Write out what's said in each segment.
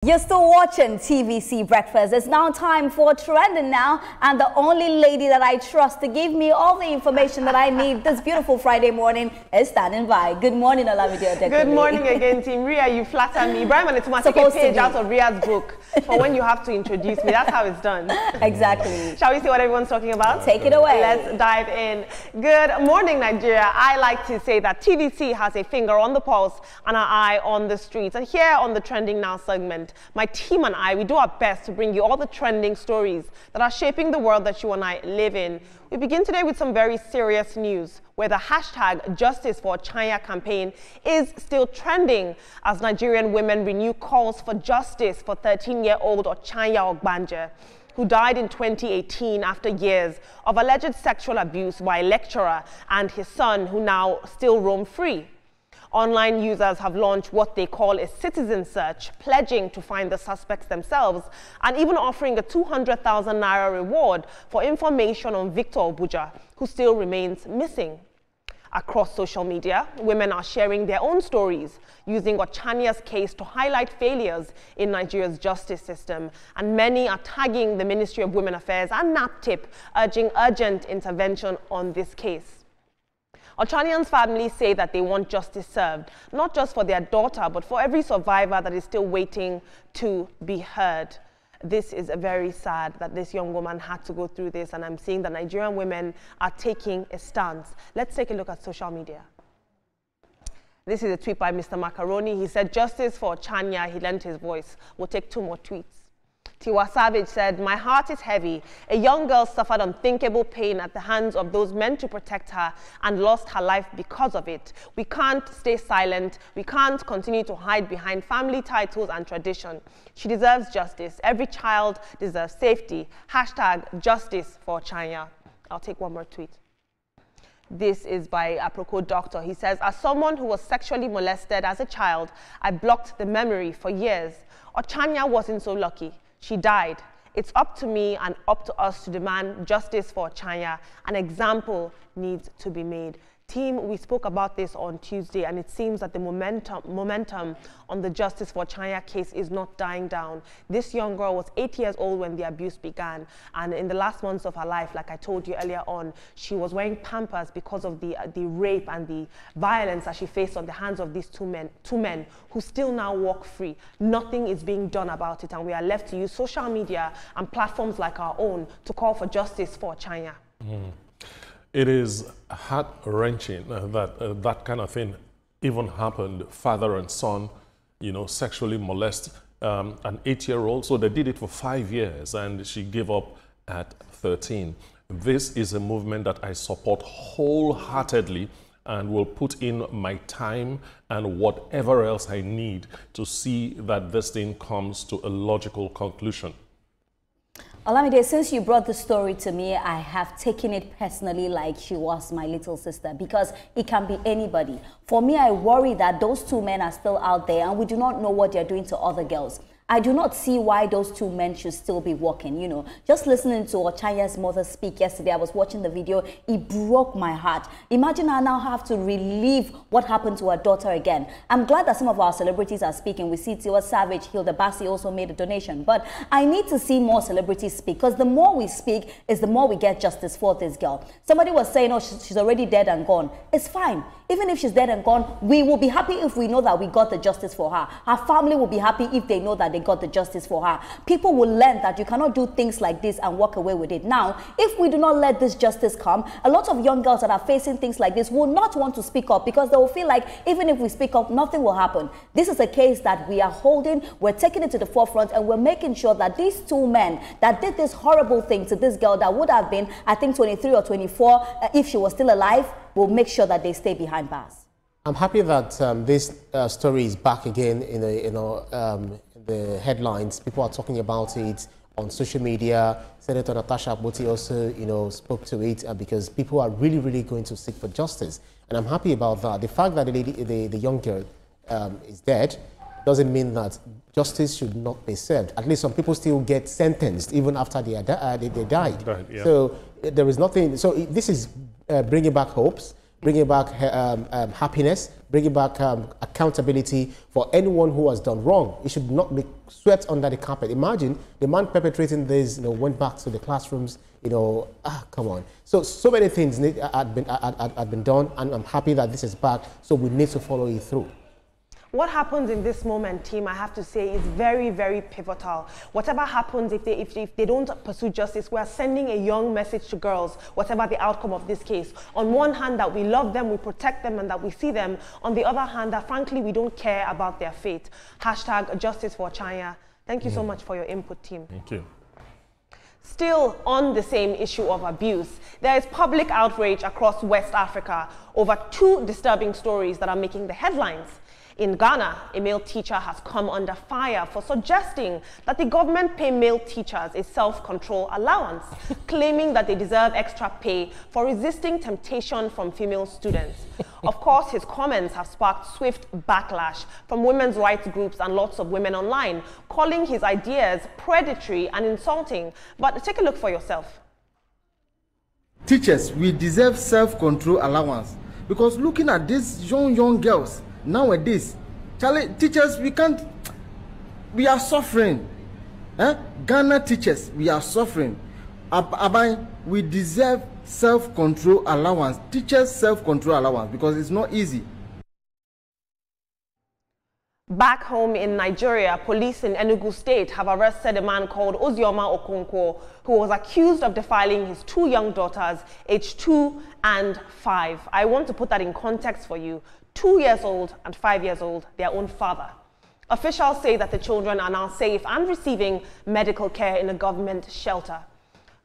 You're still watching TVC Breakfast. It's now time for Trending Now, and the only lady that I trust to give me all the information that I need this beautiful Friday morning is standing by. Good morning, Olamide Odekole. Good morning again, Team Ria. You flatter me. Brian, it's take a page out of Ria's book for when you have to introduce me. That's how it's done. Exactly. Shall we see what everyone's talking about? Take it away. Let's dive in. Good morning, Nigeria. I like to say that TVC has a finger on the pulse and an eye on the streets. And here on the Trending Now segment, my team and I, we do our best to bring you all the trending stories that are shaping the world that you and I live in. We begin today with some very serious news, where the hashtag Justice for Chanya campaign is still trending as Nigerian women renew calls for justice for 13-year-old Chanya Ogbanje, who died in 2018 after years of alleged sexual abuse by a lecturer and his son, who now still roam free. Online users have launched what they call a citizen search, pledging to find the suspects themselves and even offering a 200,000 naira reward for information on Victor Obuja, who still remains missing. Across social media, women are sharing their own stories, using Chanya's case to highlight failures in Nigeria's justice system, and many are tagging the Ministry of Women Affairs and NAPTIP, urging urgent intervention on this case. Ochanyan's family say that they want justice served, not just for their daughter, but for every survivor that is still waiting to be heard. This is very sad that this young woman had to go through this, and I'm seeing that Nigerian women are taking a stance. Let's take a look at social media. This is a tweet by Mr. Macaroni. He said, "Justice for Chanya." He lent his voice. We'll take 2 more tweets. Tiwa Savage said, "My heart is heavy. A young girl suffered unthinkable pain at the hands of those meant to protect her and lost her life because of it. We can't stay silent. We can't continue to hide behind family titles and tradition. She deserves justice. Every child deserves safety. Hashtag Justice for Chanya." I'll take 1 more tweet. This is by Aproko Doctor. He says, "As someone who was sexually molested as a child, I blocked the memory for years. Chanya wasn't so lucky. She died. It's up to me and up to us to demand justice for Chanya. An example needs to be made." Team, we spoke about this on Tuesday, and it seems that the momentum on the Justice for Chanya case is not dying down. This young girl was 8 years old when the abuse began, and in the last months of her life, like I told you earlier on, she was wearing Pampers because of the rape and the violence that she faced on the hands of these two men who still now walk free. Nothing is being done about it, and we are left to use social media and platforms like our own to call for justice for Chanya. It is heart-wrenching that that kind of thing even happened. Father and son, sexually molest an 8-year-old. So they did it for 5 years, and she gave up at 13. This is a movement that I support wholeheartedly and will put in my time and whatever else I need to see that this thing comes to a logical conclusion. Olamide, since you brought the story to me, I have taken it personally like she was my little sister, because it can be anybody. For me, I worry that those 2 men are still out there and we do not know what they're doing to other girls. I do not see why those 2 men should still be walking, Just listening to Chanya's mother speak yesterday, I was watching the video, it broke my heart. Imagine I now have to relive what happened to her daughter again. I'm glad that some of our celebrities are speaking. We see Tiwa Savage, Hilda Bassi also made a donation. But I need to see more celebrities speak, because the more we speak is the more we get justice for this girl. Somebody was saying, "Oh, she's already dead and gone." It's fine. Even if she's dead and gone, we will be happy if we know that we got the justice for her. Her family will be happy if they know that they got the justice for her. People will learn that you cannot do things like this and walk away with it. Now, if we do not let this justice come, a lot of young girls that are facing things like this will not want to speak up, because they will feel like even if we speak up, nothing will happen. This is a case that we are holding, we're taking it to the forefront, and we're making sure that these 2 men that did this horrible thing to this girl that would have been, I think, 23 or 24, if she was still alive, we'll make sure that they stay behind bars. I'm happy that this story is back again in the headlines. People are talking about it on social media. Senator Natasha Aboti also, spoke to it because people are really going to seek for justice, and I'm happy about that. The fact that the young girl is dead doesn't mean that justice should not be served. At least some people still get sentenced even after they died. Right, yeah. So there is nothing. So this is bringing back hopes, bringing back happiness bringing back accountability for anyone who has done wrong. It should not be swept under the carpet. Imagine the man perpetrating this, went back to the classrooms, come on. So many things had been done, and I'm happy that this is back, so we need to follow it through. What happens in this moment, team, I have to say, is very, very pivotal. Whatever happens, if they don't pursue justice, we are sending a young message to girls, whatever the outcome of this case. On one hand, that we love them, we protect them, and that we see them. On the other hand, that frankly, we don't care about their fate. # justice for Chanya. Thank you so much for your input, team. Thank you. Still on the same issue of abuse, there is public outrage across West Africa over 2 disturbing stories that are making the headlines. In Ghana, a male teacher has come under fire for suggesting that the government pay male teachers a self-control allowance, claiming that they deserve extra pay for resisting temptation from female students. Of course, his comments have sparked swift backlash from women's rights groups and lots of women online, calling his ideas predatory and insulting. But take a look for yourself. Teachers, we deserve self-control allowance, because looking at these young girls, nowadays, teachers, we are suffering. Ghana teachers, we are suffering. We deserve self-control allowance, teachers self-control allowance, because it's not easy. Back home in Nigeria, police in Enugu State have arrested a man called Ozioma Okonkwo, who was accused of defiling his 2 young daughters, aged 2 and 5. I want to put that in context for you. 2 years old and 5 years old, their own father. Officials say that the children are now safe and receiving medical care in a government shelter.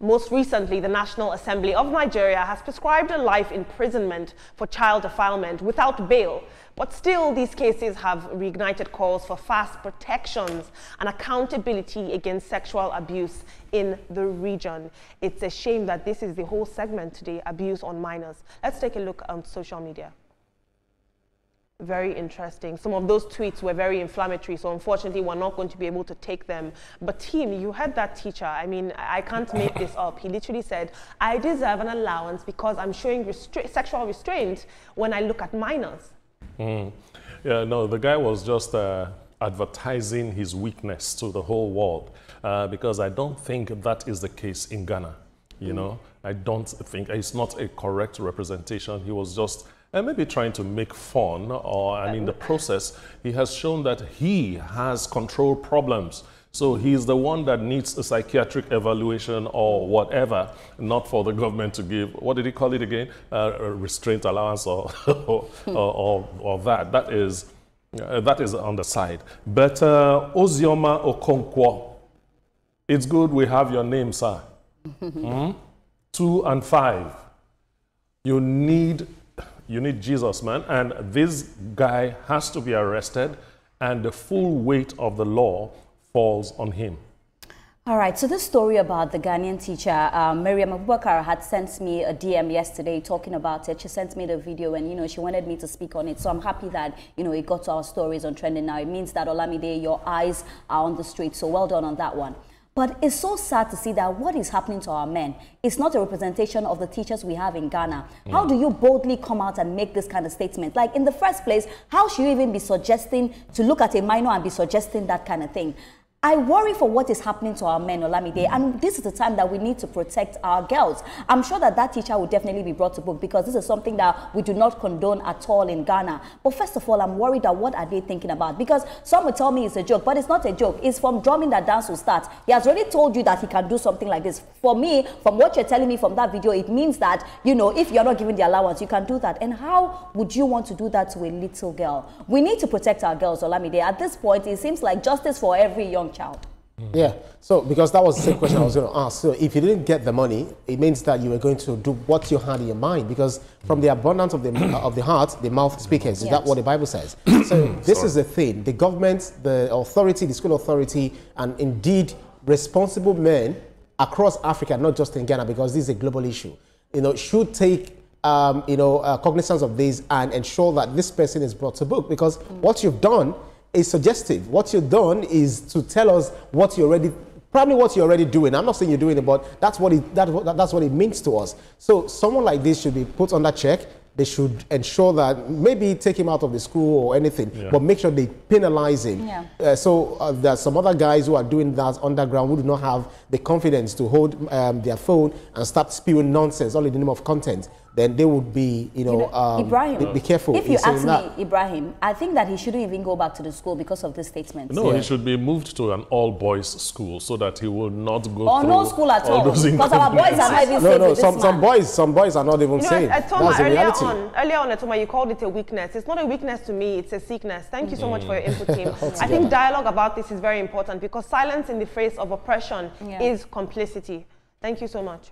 Most recently, the National Assembly of Nigeria has prescribed a life imprisonment for child defilement without bail. But still, these cases have reignited calls for fast protections and accountability against sexual abuse in the region. It's a shame that this is the whole segment today, abuse on minors. Let's take a look on social media. Very interesting. Some of those tweets were very inflammatory, so unfortunately we're not going to be able to take them. But team, you heard that teacher. I mean, I can't make this up. He literally said, I deserve an allowance because I'm showing sexual restraint when I look at minors. Yeah, no, the guy was just advertising his weakness to the whole world, because I don't think that is the case in Ghana. I don't think it's not a correct representation. He was just maybe trying to make fun, and in the process, he has shown that he has control problems. So he's the one that needs a psychiatric evaluation or whatever, not for the government to give, what did he call it again? A restraint allowance or that. That is on the side. But Ozioma Okonkwo, it's good we have your name, sir. 2 and 5. You need Jesus, man. And this guy has to be arrested, and the full weight of the law falls on him. All right, so this story about the Ghanaian teacher, Miriam Abubakar had sent me a DM yesterday talking about it. She sent me the video and, she wanted me to speak on it. So I'm happy that, it got to our stories on Trending Now. It means that, Olamide, your eyes are on the street. So well done on that one. But it's so sad to see that what is happening to our men is not a representation of the teachers we have in Ghana. How do you boldly come out and make this kind of statement? Like, in the first place, how should you even be suggesting to look at a minor and be suggesting that kind of thing? I worry for what is happening to our men, Olamide, and this is the time that we need to protect our girls. I'm sure that that teacher will definitely be brought to book, because this is something that we do not condone at all in Ghana. But first of all, I'm worried that what are they thinking about? Because some will tell me it's a joke, but it's not a joke. It's from drumming that dance will start. He has already told you that he can do something like this. For me, from what you're telling me from that video, it means that, if you're not given the allowance, you can do that. And how would you want to do that to a little girl? We need to protect our girls, Olamide. At this point, it seems like justice for every young child. Yeah, so because that was the same question I was going to ask. So if you didn't get the money, it means that you were going to do what you had in your mind, because from the abundance of the heart, the mouth speaks. Is that what the Bible says? So this is the thing. The government, the authority, the school authority, and indeed responsible men across Africa, not just in Ghana, because this is a global issue, should take cognizance of this and ensure that this person is brought to book, because what you've done is suggestive. What you've done is to tell us what you're already doing. I'm not saying you're doing it, but that's what it means to us. So someone like this should be put under check, they should ensure that maybe take him out of the school or anything, but make sure they penalize him. So there are some other guys who are doing that underground who do not have the confidence to hold their phone and start spewing nonsense all in the name of content. Then they would be, Ibrahim, be careful. If you ask me, Ibrahim, I think that he shouldn't even go back to the school because of this statement. No, he should be moved to an all-boys school so that he will not go or through no school at all. Because our boys are not even safe with some boys are not even safe. Atoma, earlier on, Atoma, you called it a weakness. It's not a weakness to me, it's a sickness. Thank you so much for your input, team. I think dialogue about this is very important because silence in the face of oppression is complicity. Thank you so much.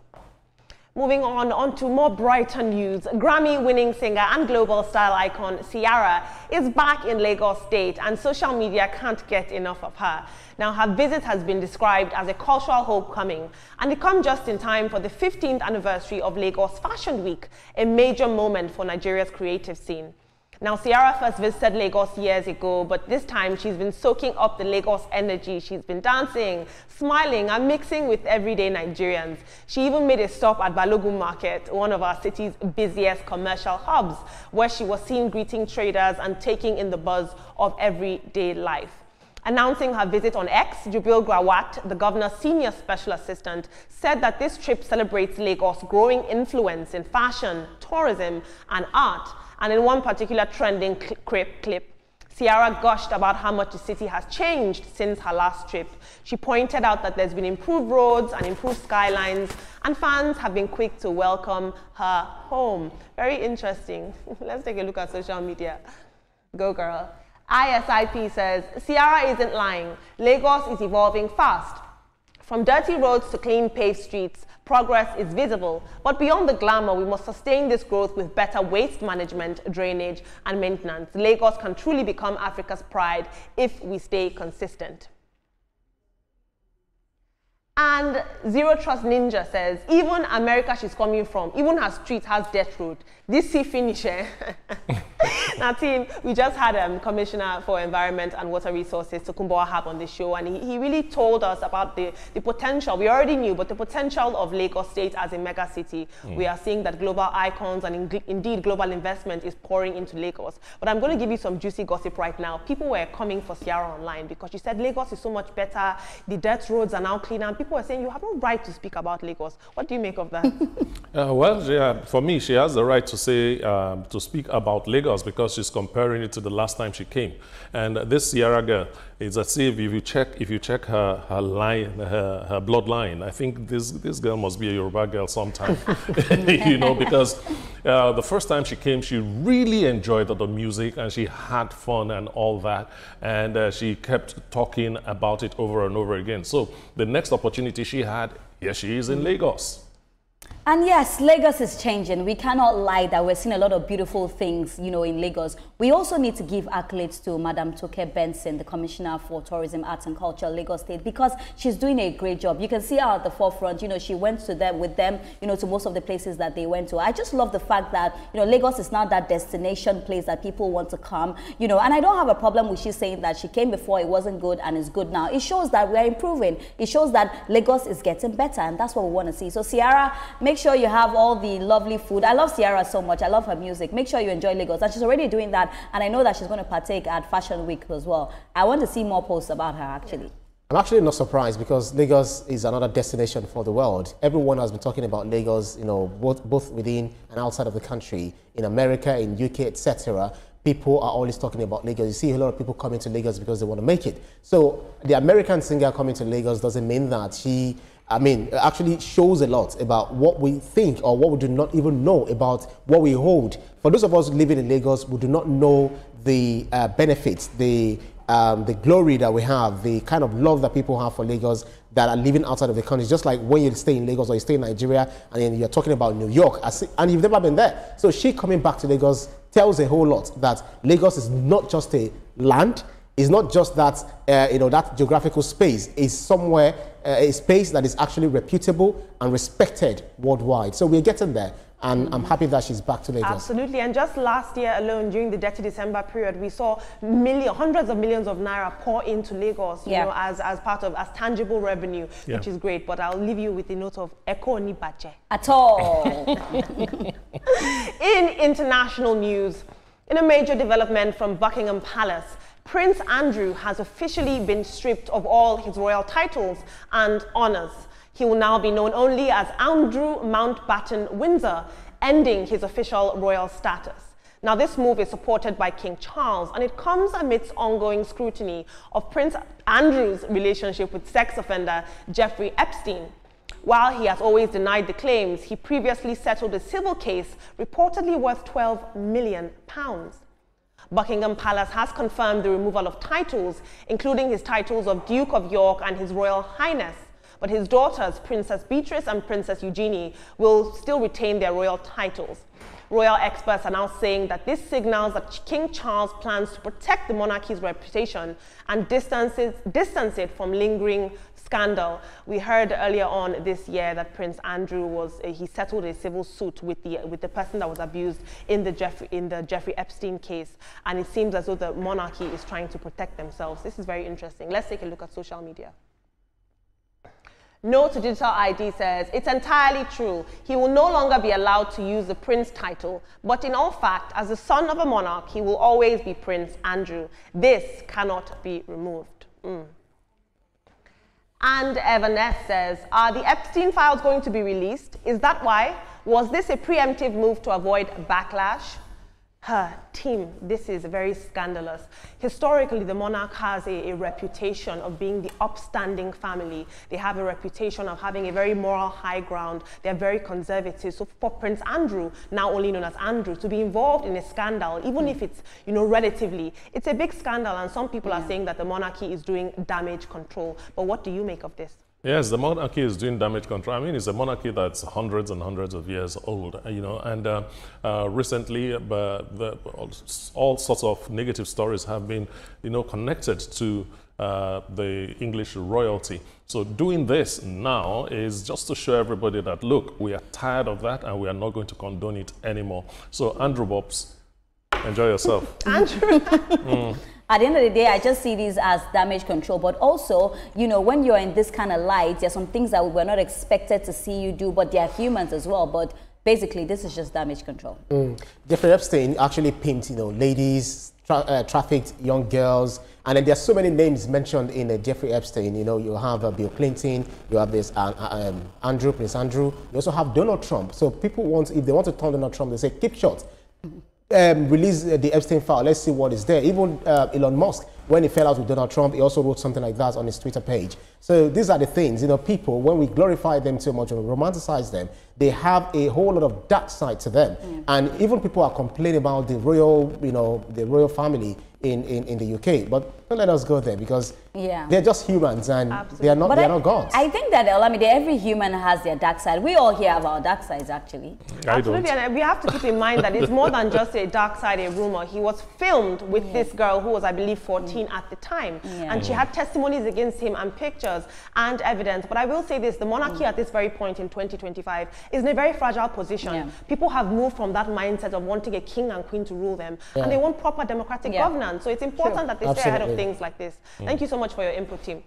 Moving on to more brighter news. Grammy-winning singer and global style icon Ciara is back in Lagos State, and social media can't get enough of her. Now, her visit has been described as a cultural homecoming, and it comes just in time for the 15th anniversary of Lagos Fashion Week, a major moment for Nigeria's creative scene. Now, Ciara first visited Lagos years ago, but this time she's been soaking up the Lagos energy. She's been dancing, smiling, and mixing with everyday Nigerians. She even made a stop at Balogun Market, one of our city's busiest commercial hubs, where she was seen greeting traders and taking in the buzz of everyday life. Announcing her visit on X, Jubil Grawat, the governor's senior special assistant, said that this trip celebrates Lagos' growing influence in fashion, tourism, and art. And in one particular trending clip, Ciara gushed about how much the city has changed since her last trip. She pointed out that there's been improved roads and improved skylines, and fans have been quick to welcome her home. Very interesting. Let's take a look at social media. Go, girl. ISIP says, Ciara isn't lying. Lagos is evolving fast. From dirty roads to clean paved streets, progress is visible. But beyond the glamour, we must sustain this growth with better waste management, drainage, and maintenance. Lagos can truly become Africa's pride if we stay consistent. And Zero Trust Ninja says, even America she's coming from, even her street has death road. This sea finish, eh? Now, team, we just had Commissioner for Environment and Water Resources, Tokunbo Ahab, on the show, and he really told us about the potential. We already knew, but the potential of Lagos State as a mega city. We are seeing that global icons and indeed global investment is pouring into Lagos. But I'm going to give you some juicy gossip right now. People were coming for Ciara online because she said Lagos is so much better, the dirt roads are now cleaner, and people were saying you have no right to speak about Lagos. What do you make of that? Well, yeah, for me, she has the right to say, to speak about Lagos because she's comparing it to the last time she came. And this Ciara girl is as if you check her line, her bloodline, I think this girl must be a Yoruba girl sometime, you know, because the first time she came, she really enjoyed the music and she had fun and all that, and she kept talking about it over and over again. So the next opportunity she had, here she is in Lagos. And yes, Lagos is changing. We cannot lie that we're seeing a lot of beautiful things, you know, in Lagos. We also need to give accolades to Madam Toke Benson, the Commissioner for Tourism, Arts and Culture, Lagos State, because she's doing a great job. You can see her at the forefront. You know, she went to them with them, you know, to most of the places that they went to. I just love the fact that, you know, Lagos is now that destination place that people want to come, you know, and I don't have a problem with she saying that she came before, it wasn't good and it's good now. It shows that we're improving. It shows that Lagos is getting better, and that's what we want to see. So Ciara, make sure you have all the lovely food. I love Ciara so much. I love her music. Make sure you enjoy Lagos. And she's already doing that. And I know that she's going to partake at Fashion Week as well. I want to see more posts about her, actually. I'm actually not surprised because Lagos is another destination for the world. Everyone has been talking about Lagos, you know, both within and outside of the country, in America, in UK, etc. People are always talking about Lagos. You see a lot of people coming to Lagos because they want to make it. So the American singer coming to Lagos doesn't mean that she, actually shows a lot about what we think or what we do not even know about what we hold. For those of us living in Lagos, we do not know the benefits, the glory that we have, the kind of love that people have for Lagos that are living outside of the country. Just like when you stay in Lagos or you stay in Nigeria and then you're talking about New York and you've never been there. So she coming back to Lagos tells a whole lot that Lagos is not just a land. It's not just that, that geographical space is somewhere, a space that is actually reputable and respected worldwide. So we're getting there. And I'm happy that she's back to Lagos. Absolutely. And just last year alone, during the Dirty December period, we saw hundreds of millions of naira pour into Lagos, you know, as tangible revenue, which is great. But I'll leave you with the note of Eko ni bache. At all. In international news, in a major development from Buckingham Palace, Prince Andrew has officially been stripped of all his royal titles and honors. He will now be known only as Andrew Mountbatten Windsor, ending his official royal status. Now, this move is supported by King Charles, and it comes amidst ongoing scrutiny of Prince Andrew's relationship with sex offender Jeffrey Epstein. While he has always denied the claims, he previously settled a civil case reportedly worth £12 million. Buckingham Palace has confirmed the removal of titles, including his titles of Duke of York and His Royal Highness. But his daughters, Princess Beatrice and Princess Eugenie, will still retain their royal titles. Royal experts are now saying that this signals that King Charles plans to protect the monarchy's reputation and distance it from lingering scandal. We heard earlier on this year that Prince Andrew he settled a civil suit with the person that was abused in the Jeffrey Epstein case, and it seems as though the monarchy is trying to protect themselves. This is very interesting. Let's take a look at social media. No to Digital ID says, it's entirely true. He will no longer be allowed to use the Prince title, but in all fact, as the son of a monarch, he will always be Prince Andrew. This cannot be removed. And Everness says, are the Epstein files going to be released? Is that why? Was this a preemptive move to avoid backlash? Her team, this is very scandalous. Historically, the monarch has a reputation of being the upstanding family. They have a reputation of having a very moral high ground. They're very conservative. So for Prince Andrew, now only known as Andrew, to be involved in a scandal, even if it's, you know, relatively, it's a big scandal. And some people are saying that the monarchy is doing damage control. But what do you make of this? Yes, the monarchy is doing damage control. I mean, it's a monarchy that's hundreds and hundreds of years old, you know, and recently all sorts of negative stories have been, you know, connected to the English royalty. So doing this now is just to show everybody that, look, we are tired of that and we are not going to condone it anymore. So Andrew Bobs, enjoy yourself. Andrew. At the end of the day, I just see these as damage control. But also, you know, when you're in this kind of light, there's some things that we're not expected to see you do, but they're humans as well. But basically, this is just damage control. Jeffrey Epstein actually pimped, you know, ladies, trafficked young girls. And then there's so many names mentioned in Jeffrey Epstein. You know, you have Bill Clinton, you have this Prince Andrew. You also have Donald Trump. So people want, if they want to turn Donald Trump, they say, keep short. Release the Epstein file. Let's see what is there. Even Elon Musk, when he fell out with Donald Trump, he also wrote something like that on his Twitter page. So these are the things, you know, people, when we glorify them too much and romanticize them, they have a whole lot of dark side to them. And even people are complaining about the royal, you know, the royal family in the UK. But don't let us go there, because they're just humans and they are not gods. I think that, Olamide, every human has their dark side. We all here have our dark sides, actually. Absolutely, and we have to keep in mind that it's more than just a dark side, a rumor. He was filmed with this girl who was, I believe, 14 at the time. And she had testimonies against him and pictures and evidence. But I will say this, the monarchy at this very point in 2025 is in a very fragile position. People have moved from that mindset of wanting a king and queen to rule them, and they want proper democratic governance. So it's important that they stay ahead of things like this. Thank you so much for your input, team.